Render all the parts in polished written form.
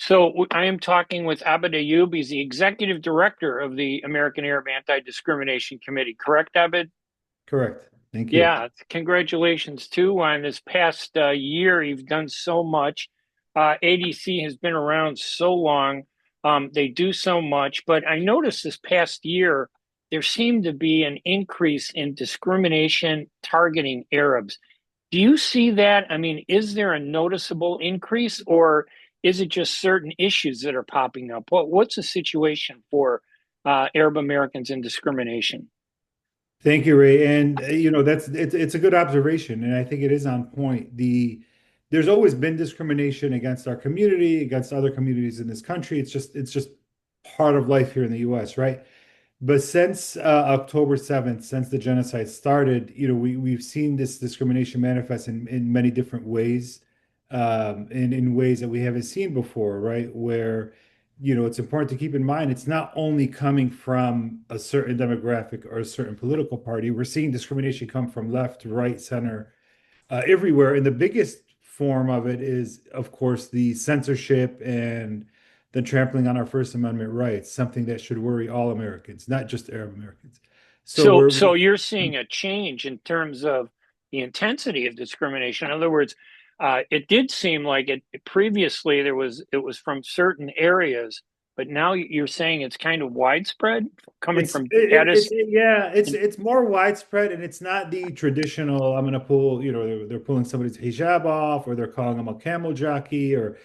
I am talking with Abed Ayoub. He's the executive director of the American Arab Anti-Discrimination Committee. Correct, Abed? Correct. Thank you. Yeah, congratulations too on this past year. You've done so much. ADC has been around so long. They do so much, but I noticed this past year there seemed to be an increase in discrimination targeting Arabs. Do you see that? I mean, is there a noticeable increase, or is it just certain issues that are popping up? What's the situation for Arab Americans and discrimination? Thank you, Ray. And that's it's a good observation, and I think it is on point. There's always been discrimination against our community, against other communities in this country. It's just part of life here in the U.S., right? But since October 7th, since the genocide started, we've seen this discrimination manifest in many different ways, and in ways that we haven't seen before, right? Where, it's important to keep in mind it's not only coming from a certain demographic or a certain political party. We're seeing discrimination come from left, right, center, everywhere. And the biggest form of it is, of course, the censorship and the trampling on our First Amendment rights, something that should worry all Americans, not just Arab Americans. So So you're seeing a change in terms of the intensity of discrimination. In other words, it did seem like it previously it was from certain areas, but now you're saying it's kind of widespread coming it's from it, Addis. it's yeah, it's more widespread, and it's not the traditional. I'm going to pull, they're pulling somebody's hijab off, or they're calling them a camel jockey, or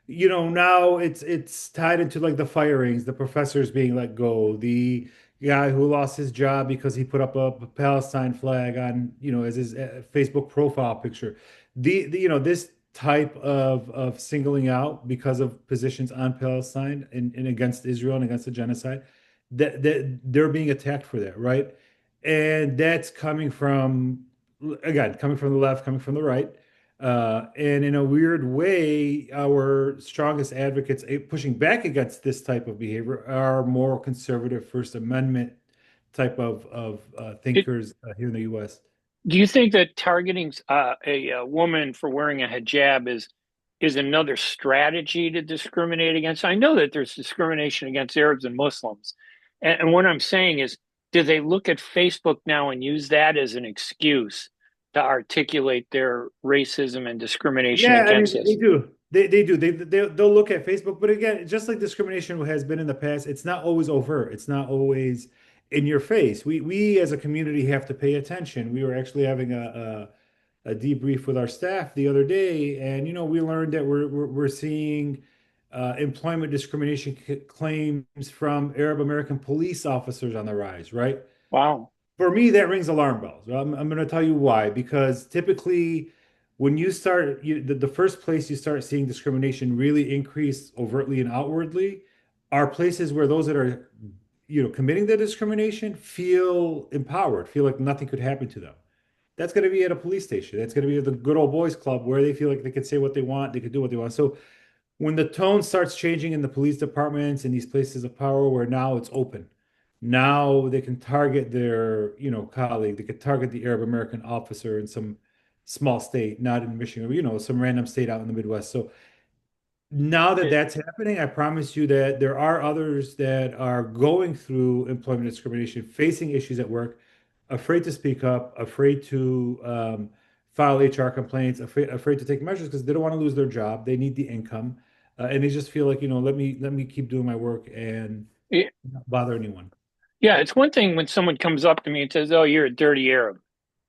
now it's tied into like the firings, the professors being let go, the guy who lost his job because he put up a Palestine flag on, as his Facebook profile picture. This type of singling out because of positions on Palestine and against Israel and against the genocide, that they're being attacked for that, right? And that's coming from, again, coming from the left, coming from the right. And in a weird way, our strongest advocates pushing back against this type of behavior are more conservative First Amendment type of thinkers here in the U.S. Do you think that targeting a woman for wearing a hijab is another strategy to discriminate against? I know that there's discrimination against Arabs and Muslims, and what I'm saying is, do they look at Facebook now and use that as an excuse to articulate their racism and discrimination Yeah, I against mean, they us? do. They do. They'll look at Facebook, but again, just like discrimination has been in the past, it's not always overt. It's not always in your face. We as a community have to pay attention. We were actually having a debrief with our staff the other day, and we learned that we're seeing employment discrimination claims from Arab American police officers on the rise, right? Wow. For me, that rings alarm bells. I'm going to tell you why. Because typically, when you start, the first place you start seeing discrimination really increase overtly and outwardly are places where those that are, committing the discrimination feel empowered, feel like nothing could happen to them. That's going to be at a police station. That's going to be at the good old boys club where they feel like they could say what they want, they could do what they want. So when the tone starts changing in the police departments and these places of power where now it's open, now they can target their, colleague, they could target the Arab American officer in some small state, not in Michigan, some random state out in the Midwest. So now that that's happening, I promise you that there are others that are going through employment discrimination, facing issues at work, afraid to speak up, afraid to file HR complaints, afraid to take measures because they don't want to lose their job. They need the income, and they just feel like, let me keep doing my work and not bother anyone. Yeah, it's one thing when someone comes up to me and says, "Oh, you're a dirty Arab."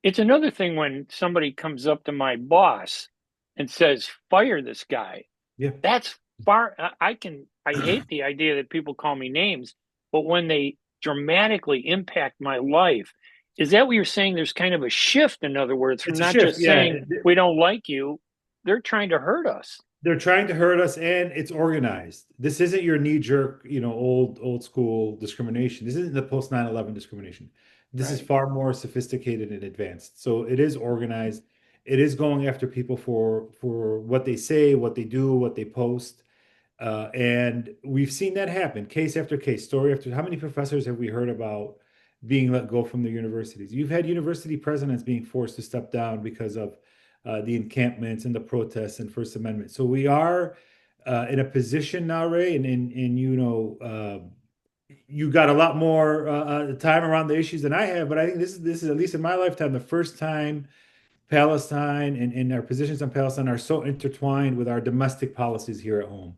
It's another thing when somebody comes up to my boss and says, "Fire this guy." Yeah. That's far. I hate the idea that people call me names, but when they dramatically impact my life, is that what you're saying? There's kind of a shift, in other words, from It's a not shift. just Yeah. saying we don't like you, they're trying to hurt us. They're trying to hurt us, and it's organized. This isn't your knee-jerk, old school discrimination. This isn't the post 9/11 discrimination. This is Right. far more sophisticated and advanced. So it is organized. It is going after people for what they say, what they do, what they post. And we've seen that happen case after case, story after. How many professors have we heard about being let go from their universities? You've had university presidents being forced to step down because of the encampments and the protests and First Amendment. So we are in a position now, Ray, and you got a lot more time around the issues than I have. But I think this is at least in my lifetime the first time Palestine and our positions on Palestine are so intertwined with our domestic policies here at home.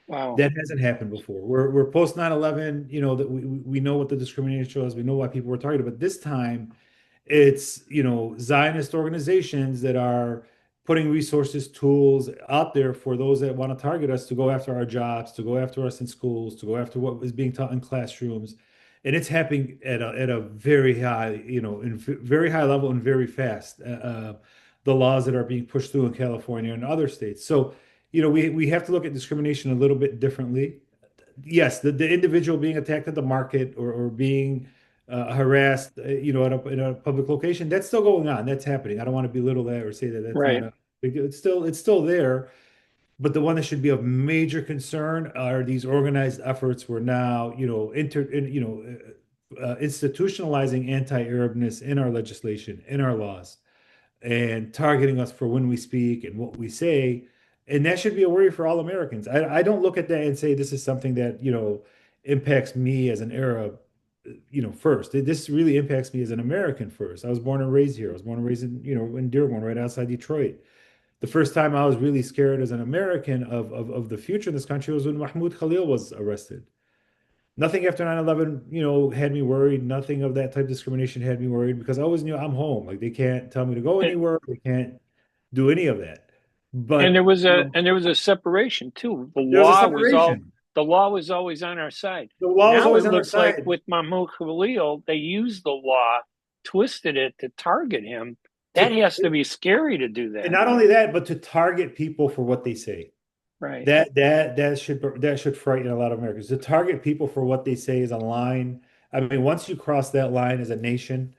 Wow. That hasn't happened before. We're post 9/11, that we know what the discrimination was, we know why people were targeted, but this time it's, Zionist organizations that are putting resources, tools out there for those that want to target us to go after our jobs, to go after us in schools, to go after what is being taught in classrooms. And it's happening at a very high, very high level and very fast. The laws that are being pushed through in California and other states. So, we have to look at discrimination a little bit differently. Yes, the individual being attacked at the market or being harassed, in a public location, that's still going on. That's happening. I don't want to belittle that or say that that's not Right. a big. It's still there. But the one that should be of major concern are these organized efforts. We're now, institutionalizing anti-Arabness in our legislation, in our laws, and targeting us for when we speak and what we say. And that should be a worry for all Americans. I don't look at that and say this is something that, impacts me as an Arab, first. This really impacts me as an American first. I was born and raised here. I was born and raised in Dearborn, right outside Detroit. The first time I was really scared as an American of the future in this country was when Mahmoud Khalil was arrested. Nothing after 9/11, had me worried. Nothing of that type of discrimination had me worried because I always knew I'm home. Like they can't tell me to go And, anywhere. They can't do any of that. and there But was a separation too. The there was a law was all separation. the law was always on our side. The law was Now always it on our looks like side. with Mahmoud Khalil, they used the law, twisted it to target him. That To, has to be scary to do and that. not only that, but to target people for what they say. Right. That should frighten a lot of Americans. To target people for what they say is a line. I mean, once you cross that line as a nation,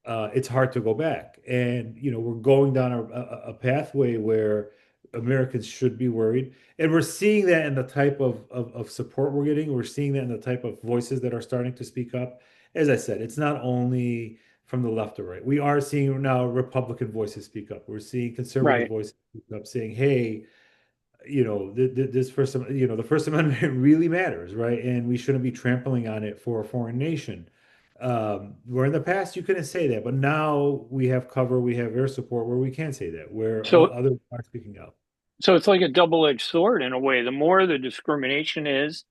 it's hard to go back. And we're going down a pathway where Americans should be worried, and we're seeing that in the type of support we're getting. We're seeing that in the type of voices that are starting to speak up. As I said, it's not only from the left or right. We are seeing now Republican voices speak up. We're seeing conservative Right. voices speak up, saying, "Hey." This first, the First Amendment really matters, right? And we shouldn't be trampling on it for a foreign nation. Where in the past you couldn't say that, but now we have cover, we have air support where we can say that, where So others are speaking out. so it's like a double-edged sword in a way. The more the discrimination is,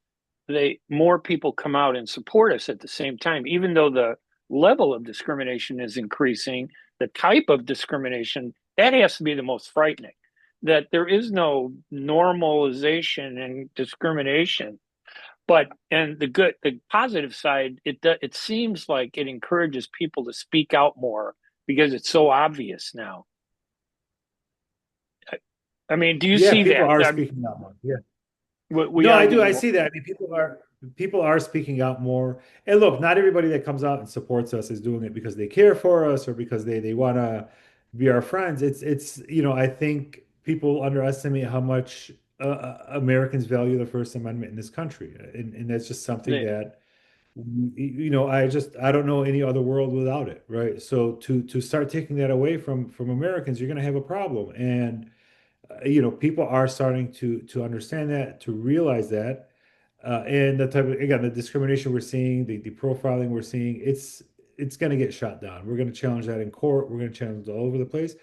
they more people come out and support us at the same time, even though the level of discrimination is increasing, the type of discrimination that has to be the most frightening. That there is no normalization and discrimination, but and the positive side, it seems like it encourages people to speak out more because it's so obvious now. I mean, do you Yeah, see people that? are speaking out more. Yeah. We No, are I do. getting I see that. I mean, people are speaking out more. And look, not everybody that comes out and supports us is doing it because they care for us or because they want to be our friends. I think people underestimate how much Americans value the First Amendment in this country, and that's just something the that I don't know any other world without it, right? So to start taking that away from Americans, you're going to have a problem. And people are starting to understand that, to realize that, and the type of, again, the discrimination we're seeing, the profiling we're seeing, it's going to get shot down. We're going to challenge that in court. We're going to challenge it all over the place.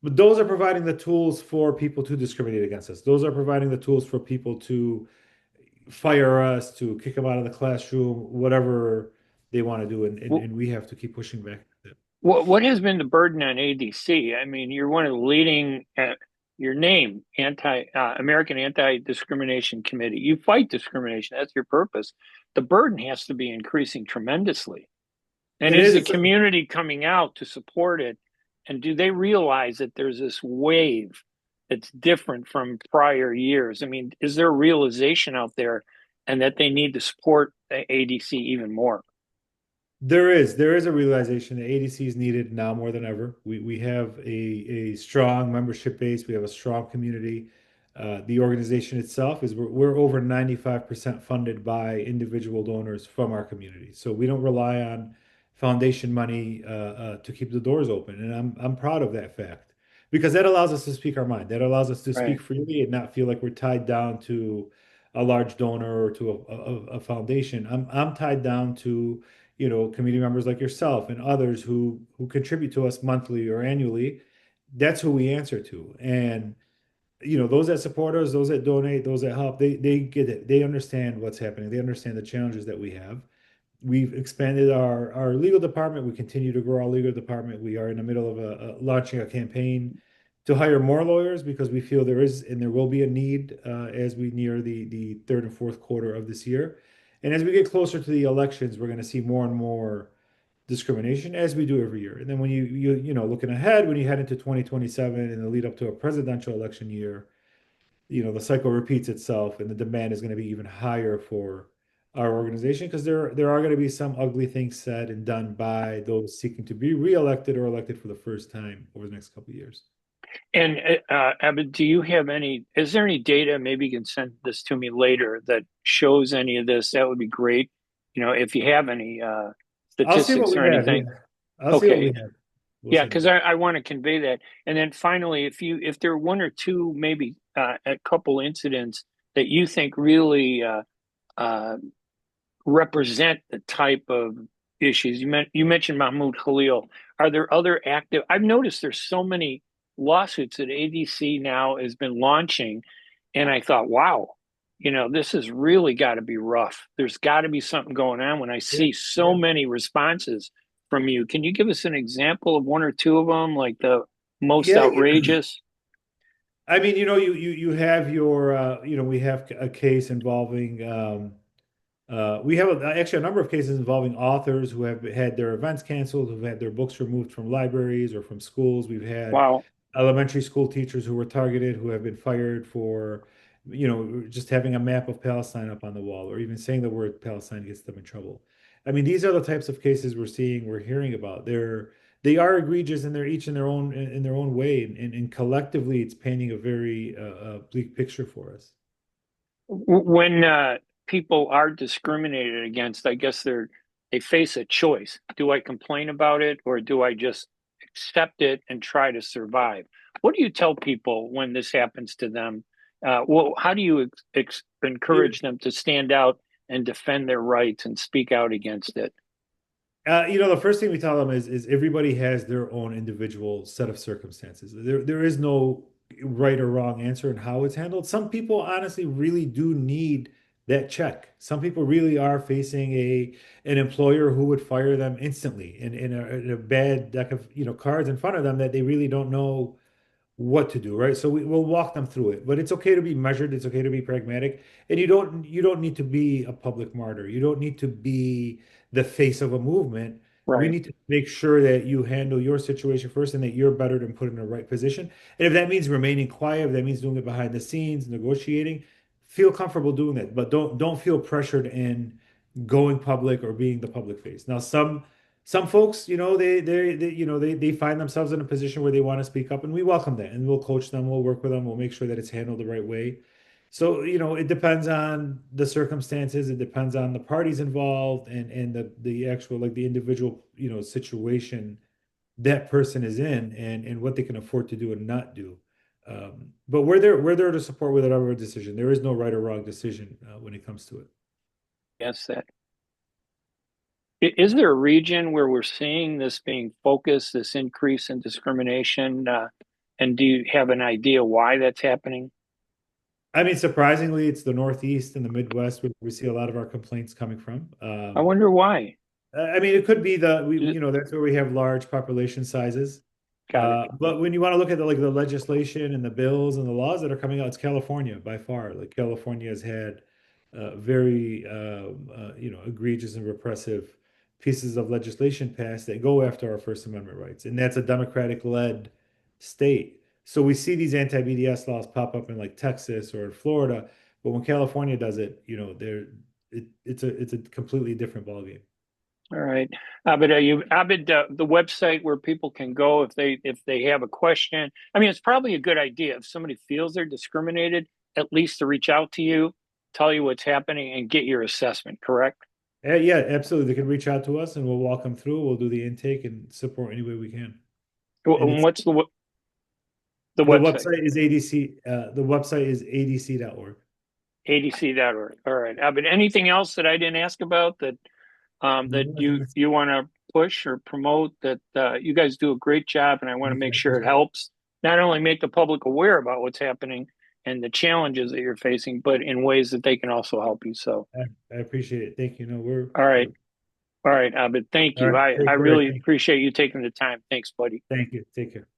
But those are providing the tools for people to discriminate against us. Those are providing the tools for people to fire us, to kick them out of the classroom, whatever they want to do, and we have to keep pushing back. what has been the burden on ADC? I mean, you're one of the leading, your name, American Anti-Discrimination Committee. You fight discrimination. That's your purpose. The burden has to be increasing tremendously. And It is is. the It's community coming out to support it? And do they realize that there's this wave that's different from prior years? I mean, is there a realization out there and that they need to support the ADC even more? There is a realization that ADC is needed now more than ever. We have a strong membership base. We have a strong community. The organization itself is we're over 95% funded by individual donors from our community. So we don't rely on foundation money to keep the doors open, and I'm proud of that fact. because that allows us to speak our mind. That allows us to speak Right. freely and not feel like we're tied down to a large donor or to a foundation. I'm tied down to, community members like yourself and others who contribute to us monthly or annually. That's who we answer to. And those that support us, those that donate, those that help, they get it. They understand what's happening. They understand the challenges that we have. We've expanded our legal department. We continue to grow our legal department. We are in the middle of launching a campaign to hire more lawyers because we feel there is and there will be a need as we near the third and fourth quarter of this year. And as we get closer to the elections, we're going to see more and more discrimination as we do every year. And then when looking ahead, when you head into 2027 and the lead up to a presidential election year, the cycle repeats itself and the demand is going to be even higher for our organization because there are going to be some ugly things said and done by those seeking to be reelected or elected for the first time over the next couple of years. And Abed, is there any data, maybe you can send this to me later, that shows any of this? That would be great. If you have any I'll see what statistics we or have. anything. Yeah. I'll see what we Okay. have. We'll Yeah, send because it. I want to convey that. And then finally, if there are one or two, maybe a couple incidents that you think really uh, represent the type of issues you mentioned Mahmoud Khalil. Are there other active? I've noticed there's so many lawsuits that ADC now has been launching, and I thought, wow, this has really got to be rough. There's got to be something going on when I Yeah. see so Yeah. many responses from you. Can you give us an example of one or two of them, like the most Yeah. outrageous? I mean, you have we have a case involving we have actually a number of cases involving authors who have had their events canceled, who've had their books removed from libraries or from schools. We've had Wow. elementary school teachers who were targeted, who have been fired for, just having a map of Palestine up on the wall, or even saying the word Palestine gets them in trouble. I mean, these are the types of cases we're hearing about. They are egregious, and they're each in their own way, and collectively, it's painting a very bleak picture for us. When people are discriminated against, I guess they face a choice. Do I complain about it or do I just accept it and try to survive? What do you tell people when this happens to them? Well, how do you encourage them to stand out and defend their rights and speak out against it? The first thing we tell them is everybody has their own individual set of circumstances. There is no right or wrong answer in how it's handled. Some people honestly really do need that check. Some people really are facing an employer who would fire them instantly in a bad deck of cards in front of them that they really don't know what to do, right? So we'll walk them through it, but it's okay to be measured. It's okay to be pragmatic, and you don't need to be a public martyr. You don't need to be the face of a movement. We Right. need to make sure that you handle your situation first and that you're better than put in the right position. And if that means remaining quiet, if that means doing it behind the scenes, negotiating, feel comfortable doing that, but don't feel pressured in going public or being the public face. Now, some folks, they find themselves in a position where they want to speak up, and we welcome that, and we'll coach them, we'll work with them, we'll make sure that it's handled the right way. So, it depends on the circumstances, it depends on the parties involved and the actual like the individual, situation that person is in and what they can afford to do and not do. But we're there to support whatever decision. There is no right or wrong decision when it comes to it. Yes, that. Is there a region where we're seeing this being focused, this increase in discrimination? And do you have an idea why that's happening? I mean, surprisingly, it's the Northeast and the Midwest where we see a lot of our complaints coming from. I wonder why. I mean, it could be Is it- that's where we have large population sizes. Got it. But when you want to look at the legislation and the bills and the laws that are coming out, it's California by far. Like California has had very egregious and repressive pieces of legislation passed that go after our First Amendment rights, and that's a Democratic-led state. So we see these anti-BDS laws pop up in like Texas or in Florida, but when California does it, it's a completely different ballgame. All right. Abed, the website where people can go if they have a question. I mean, it's probably a good idea if somebody feels they're discriminated, at least to reach out to you, tell you what's happening, and get your assessment. Correct? Yeah, absolutely. They can reach out to us and we'll walk them through. We'll do the intake and support any way we can. And And it's The The website, website is ADC. The website is adc.org. ADC.org. All right. But anything else that I didn't ask about that that No, I think you want to push or promote? That you guys do a great job, and I want to thank you. make I sure it appreciate helps not only make the public aware about what's happening and the challenges that you're facing, but in ways that they can also help you. So, it. I appreciate it. Thank you. No, all right, we're all right, Abed, thank all you. right. I Take care. really appreciate you taking the time. Thanks, buddy. Thank you. Take care.